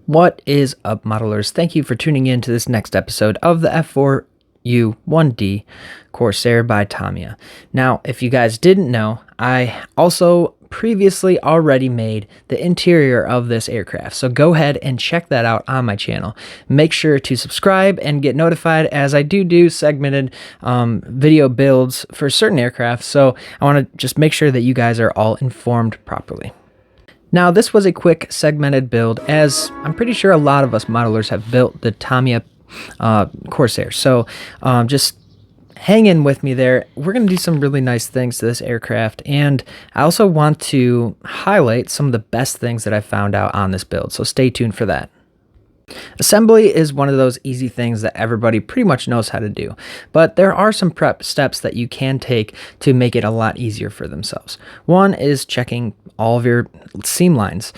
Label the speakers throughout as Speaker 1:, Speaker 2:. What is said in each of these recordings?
Speaker 1: What is up, modelers? Thank you for tuning in to this next episode of the F4U-1D Caorsiar by Tamiya. Now, if you guys didn't know, I also previously already made the interior of this aircraft, so go ahead and check that out on my channel. Make sure to subscribe and get notified as I do segmented video builds for certain aircraft, so I want to just make sure that you guys are all informed properly. Now, this was a quick segmented build, as I'm pretty sure a lot of us modelers have built the Tamiya Caorsiar. So just hang in with me there. We're going to do some really nice things to this aircraft, and I also want to highlight some of the best things that I found out on this build, so stay tuned for that. Assembly is one of those easy things that everybody pretty much knows how to do, but there are some prep steps that you can take to make it a lot easier for themselves. One is checking all of your seam lines.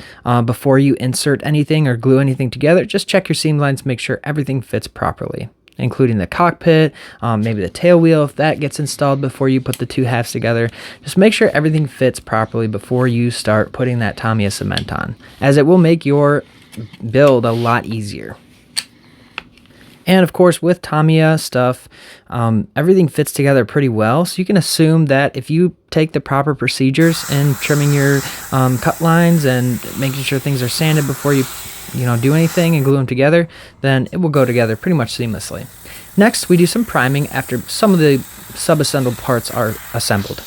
Speaker 1: Before you insert anything or glue anything together, just check your seam lines, make sure everything fits properly, including the cockpit, maybe the tail wheel if that gets installed before you put the two halves together. Just make sure everything fits properly before you start putting that Tamiya cement on, as it will make your build a lot easier. And of course, with Tamiya stuff, everything fits together pretty well, so you can assume that if you take the proper procedures in trimming your cut lines and making sure things are sanded before you do anything and glue them together, then it will go together pretty much seamlessly. Next, we do some priming after some of the sub-assembled parts are assembled.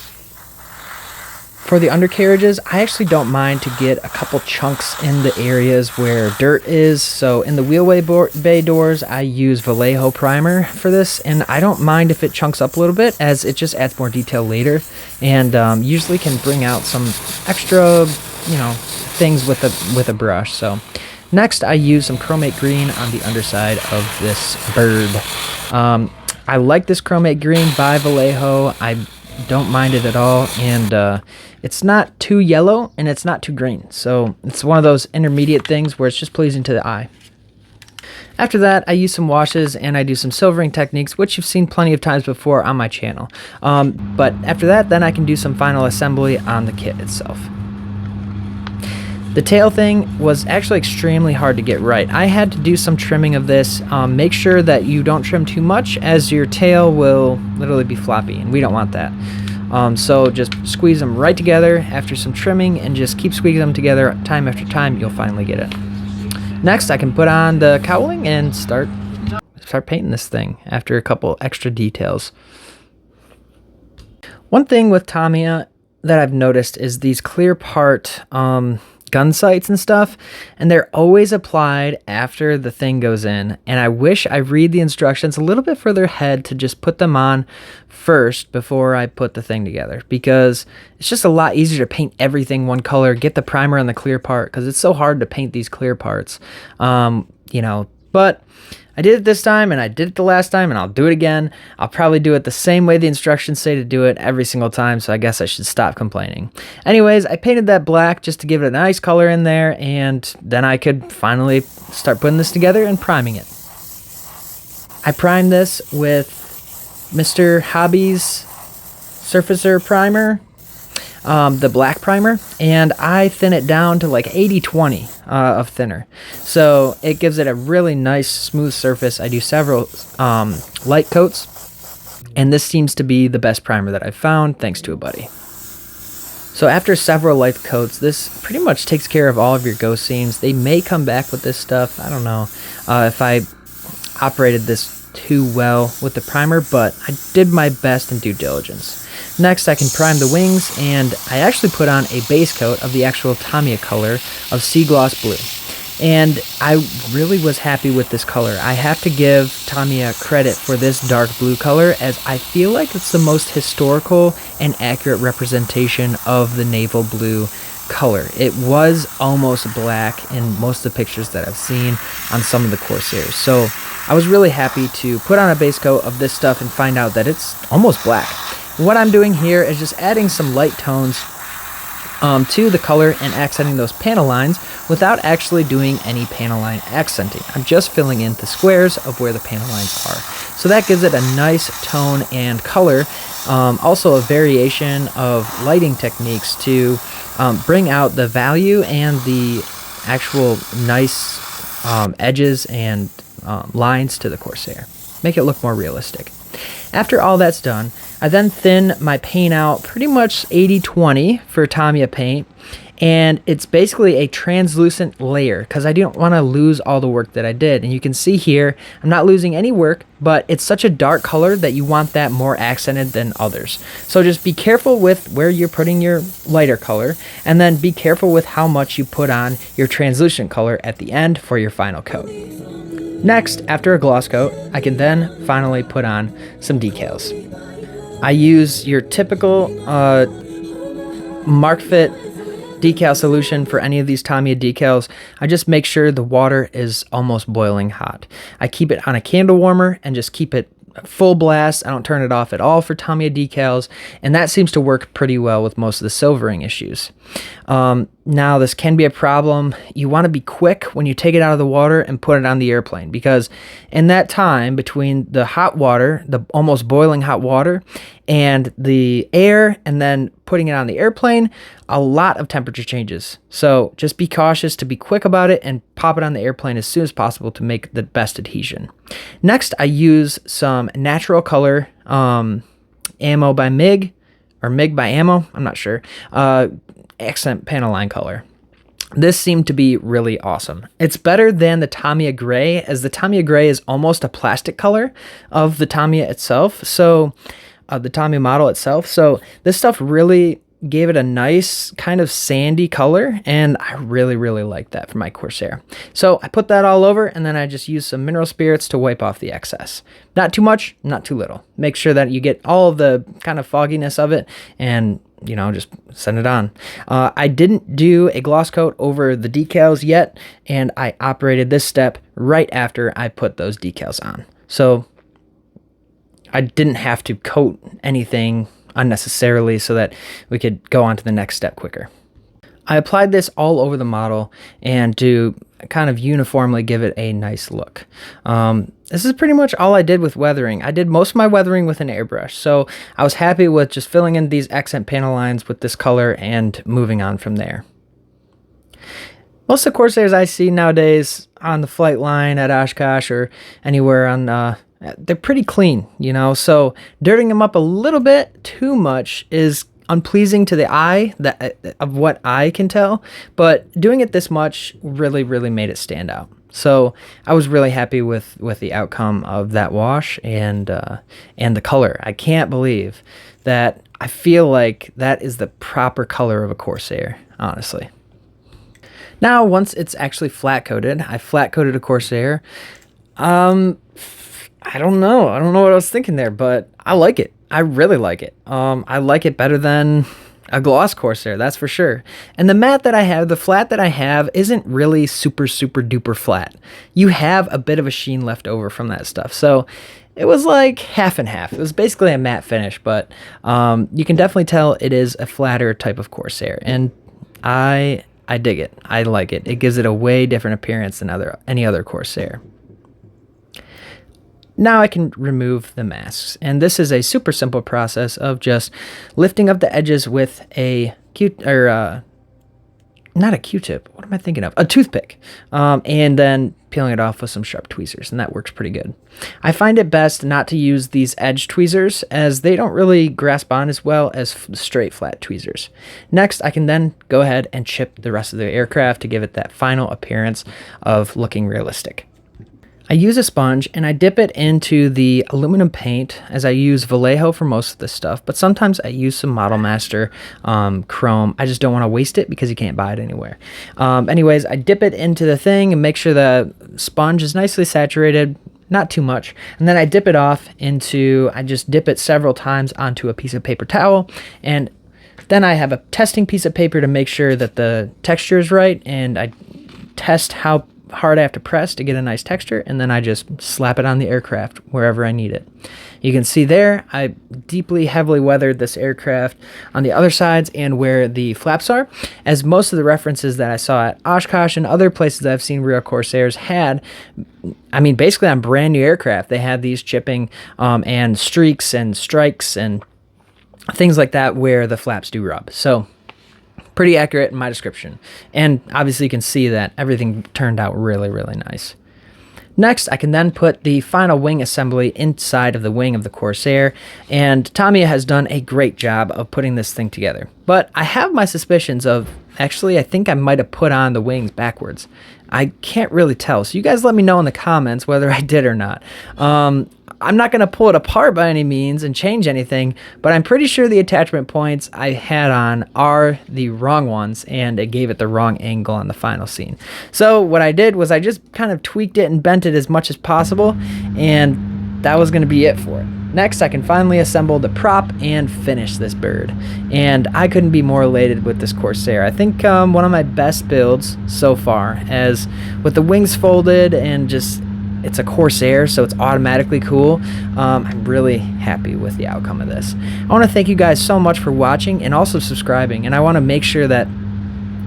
Speaker 1: For the undercarriages, I actually don't mind to get a couple chunks in the areas where dirt is. So in the wheelway bay doors, I use Vallejo primer for this, and I don't mind if it chunks up a little bit, as it just adds more detail later, and usually can bring out some extra, things with a brush. So next, I use some chromate green on the underside of this bird. I like this chromate green by Vallejo. I don't mind it at all, and it's not too yellow and it's not too green, so it's one of those intermediate things where it's just pleasing to the eye. After that, I use some washes and I do some silvering techniques, which you've seen plenty of times before on my channel. But after that, then I can do some final assembly on the kit itself. The tail thing was actually extremely hard to get right. I had to do some trimming of this. Make sure that you don't trim too much, as your tail will literally be floppy, and we don't want that. So just squeeze them right together after some trimming, and just keep squeezing them together time after time. You'll finally get it. Next, I can put on the cowling and start painting this thing after a couple extra details. One thing with Tamiya that I've noticed is these clear part gun sights and stuff, and they're always applied after the thing goes in, and I wish I read the instructions a little bit further ahead to just put them on first before I put the thing together, because it's just a lot easier to paint everything one color, get the primer on the clear part, because it's so hard to paint these clear parts, but I did it this time, and I did it the last time, and I'll do it again. I'll probably do it the same way the instructions say to do it every single time, so I guess I should stop complaining. Anyways, I painted that black just to give it a nice color in there, and then I could finally start putting this together and priming it. I primed this with Mr. Hobby's Surfacer Primer, the black primer, and I thin it down to like 80-20 of thinner, so it gives it a really nice smooth surface. I do several light coats, and this seems to be the best primer that I've found, thanks to a buddy. So after several light coats, this pretty much takes care of all of your ghost seams. They may come back with this stuff. I don't know if I operated this too well with the primer, but I did my best in due diligence. Next, I can prime the wings, and I actually put on a base coat of the actual Tamiya color of Sea Gloss Blue. And I really was happy with this color. I have to give Tamiya credit for this dark blue color, as I feel like it's the most historical and accurate representation of the naval blue color. It was almost black in most of the pictures that I've seen on some of the Caorsiars. So I was really happy to put on a base coat of this stuff and find out that it's almost black. What I'm doing here is just adding some light tones to the color and accenting those panel lines without actually doing any panel line accenting. I'm just filling in the squares of where the panel lines are. So that gives it a nice tone and color. Also a variation of lighting techniques to bring out the value and the actual nice edges and lines to the Corsair. Make it look more realistic. After all that's done, I then thin my paint out pretty much 80-20 for Tamiya paint, and it's basically a translucent layer because I don't want to lose all the work that I did. And you can see here, I'm not losing any work, but it's such a dark color that you want that more accented than others. So just be careful with where you're putting your lighter color, and then be careful with how much you put on your translucent color at the end for your final coat. Next, after a gloss coat, I can then finally put on some decals. I use your typical Mark Fit decal solution for any of these Tamiya decals. I just make sure the water is almost boiling hot. I keep it on a candle warmer and just keep it full blast. I don't turn it off at all for Tamiya decals, and that seems to work pretty well with most of the silvering issues. Now, this can be a problem. You want to be quick when you take it out of the water and put it on the airplane, because in that time between the hot water, the almost boiling hot water, and the air, and then putting it on the airplane, a lot of temperature changes. So just be cautious to be quick about it and pop it on the airplane as soon as possible to make the best adhesion. Next, I use some natural color Ammo by MIG, or MIG by Ammo, I'm not sure, accent panel line color. This seemed to be really awesome. It's better than the Tamiya gray, as the Tamiya gray is almost a plastic color of the Tamiya itself, so the Tamiya model itself. So this stuff really gave it a nice kind of sandy color, and I really like that for my Corsair. So I put that all over, and then I just use some mineral spirits to wipe off the excess. Not too much, not too little. Make sure that you get all of the kind of fogginess of it, and just send it on. I didn't do a gloss coat over the decals yet, and I operated this step right after I put those decals on. So I didn't have to coat anything unnecessarily so that we could go on to the next step quicker. I applied this all over the model and to kind of uniformly give it a nice look. This is pretty much all I did with weathering. I did most of my weathering with an airbrush, so I was happy with just filling in these accent panel lines with this color and moving on from there. Most of the Corsairs I see nowadays on the flight line at Oshkosh or anywhere on they're pretty clean, so dirtying them up a little bit too much is unpleasing to the eye, of what I can tell, but doing it this much really made it stand out. So I was really happy with the outcome of that wash and the color. I can't believe that. I feel like that is the proper color of a Corsair, honestly. Now, once it's actually flat coated, I flat coated a Corsair. I don't know what I was thinking there, but I like it. I really like it. I like it better than a gloss Corsair, that's for sure. And the matte that I have, the flat that I have, isn't really super duper flat. You have a bit of a sheen left over from that stuff. So it was like half and half. It was basically a matte finish, but you can definitely tell it is a flatter type of Corsair. And I dig it. I like it. It gives it a way different appearance than any other Corsair. Now I can remove the masks, and this is a super simple process of just lifting up the edges with a not a Q-tip, what am I thinking of? A toothpick, and then peeling it off with some sharp tweezers, and that works pretty good. I find it best not to use these edge tweezers, as they don't really grasp on as well as straight flat tweezers. Next, I can then go ahead and chip the rest of the aircraft to give it that final appearance of looking realistic. I use a sponge and I dip it into the aluminum paint, as I use Vallejo for most of this stuff, but sometimes I use some Model Master chrome. I just don't want to waste it because you can't buy it anywhere. Anyways, I dip it into the thing and make sure the sponge is nicely saturated, not too much, and then I dip it off I just dip it several times onto a piece of paper towel, and then I have a testing piece of paper to make sure that the texture is right, and I test how hard I have to press to get a nice texture, and then I just slap it on the aircraft wherever I need it. You can see there, I heavily weathered this aircraft on the other sides and where the flaps are, as most of the references that I saw at Oshkosh and other places that I've seen real Corsairs had, basically on brand new aircraft, they had these chipping and streaks and strikes and things like that where the flaps do rub. So pretty accurate in my description. And obviously you can see that everything turned out really, really nice. Next, I can then put the final wing assembly inside of the wing of the Corsair, and Tamiya has done a great job of putting this thing together. But I have my suspicions of, actually, I think I might have put on the wings backwards. I can't really tell, so you guys let me know in the comments whether I did or not. I'm not going to pull it apart by any means and change anything, but I'm pretty sure the attachment points I had on are the wrong ones, and it gave it the wrong angle on the final scene. So what I did was I just kind of tweaked it and bent it as much as possible, and that was going to be it for it. Next, I can finally assemble the prop and finish this bird, and I couldn't be more elated with this Corsair. I think one of my best builds so far, as with the wings folded and just, it's a Corsair, so it's automatically cool. I'm really happy with the outcome of this. I want to thank you guys so much for watching and also subscribing, and I want to make sure that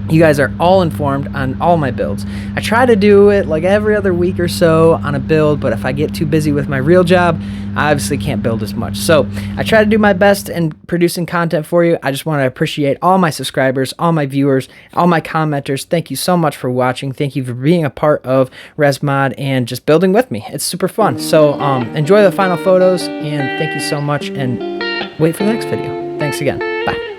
Speaker 1: you guys are all informed on all my builds. I try to do it like every other week or so on a build, but if I get too busy with my real job, I obviously can't build as much. So I try to do my best in producing content for you. I just want to appreciate all my subscribers, all my viewers, all my commenters. Thank you so much for watching. Thank you for being a part of ResMod and just building with me. It's super fun. So enjoy the final photos, and thank you so much, and wait for the next video. Thanks again. Bye.